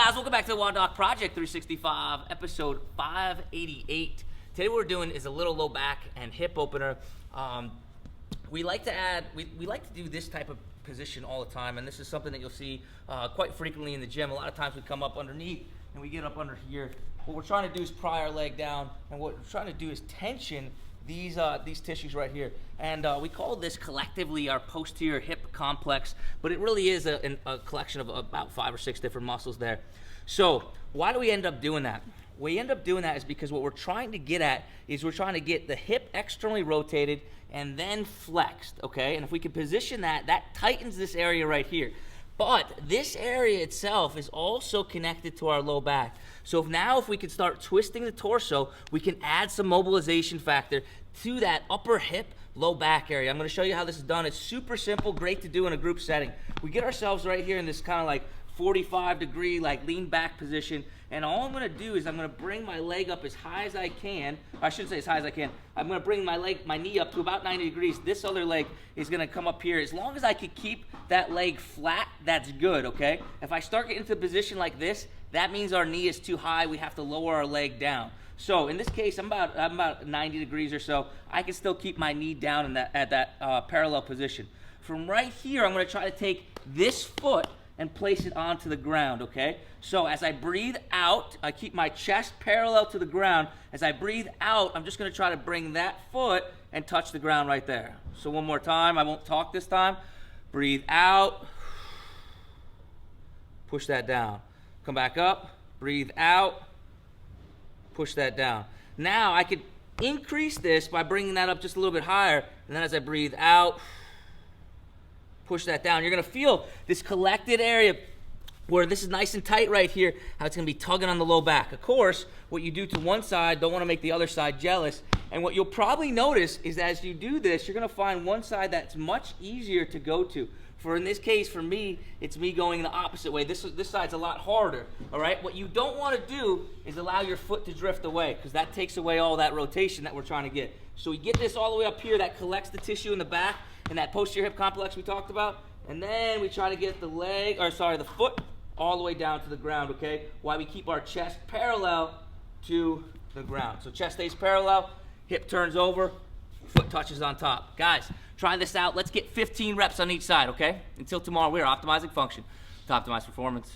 guys, welcome back to the WODdoc Project 365, episode 588. Today what we're doing is a little low back and hip opener. We like to do this type of position all the time, and this is something that you'll see quite frequently in the gym. A lot of times we come up underneath and we get up under here. What we're trying to do is pry our leg down, and what we're trying to do is tension these tissues right here. And we call this collectively our posterior hip complex, but it really is a collection of about 5 or 6 different muscles there. So why do we end up doing that? We end up doing that is because what we're trying to get at is we're trying to get the hip externally rotated and then flexed, okay? And if we can position that, that tightens this area right here. But this area itself is also connected to our low back. So if we can start twisting the torso, we can add some mobilization factor to that upper hip, low back area. I'm gonna show you how this is done. It's super simple, great to do in a group setting. We get ourselves right here in this kind of like 45-degree like lean back position, and all I'm gonna do is I'm gonna bring my leg up as high as I can. I shouldn't say as high as I can. I'm gonna bring my knee up to about 90 degrees. This other leg is gonna come up here. As long as I can keep that leg flat, that's good, okay? If I start getting into a position like this, that means our knee is too high. We have to lower our leg down. So in this case, I'm about 90 degrees or so. I can still keep my knee down at that parallel position. From right here, I'm gonna try to take this foot and place it onto the ground, okay? So as I breathe out, I keep my chest parallel to the ground. As I breathe out, I'm just gonna try to bring that foot and touch the ground right there. So one more time, I won't talk this time. Breathe out, push that down. Come back up, breathe out, push that down. Now I could increase this by bringing that up just a little bit higher, and then as I breathe out, push that down. You're gonna feel this collected area where this is nice and tight right here, how it's gonna be tugging on the low back. Of course, what you do to one side, don't wanna make the other side jealous. And what you'll probably notice is as you do this, you're gonna find one side that's much easier to go to. For in this case, for me, it's me going the opposite way. This side's a lot harder, all right? What you don't wanna do is allow your foot to drift away, because that takes away all that rotation that we're trying to get. So we get this all the way up here, that collects the tissue in the back, and that posterior hip complex we talked about, and then we try to get the foot all the way down to the ground, okay? While we keep our chest parallel to the ground. So chest stays parallel, hip turns over, foot touches on top. Guys, try this out. Let's get 15 reps on each side, okay? Until tomorrow, we are optimizing function to optimize performance.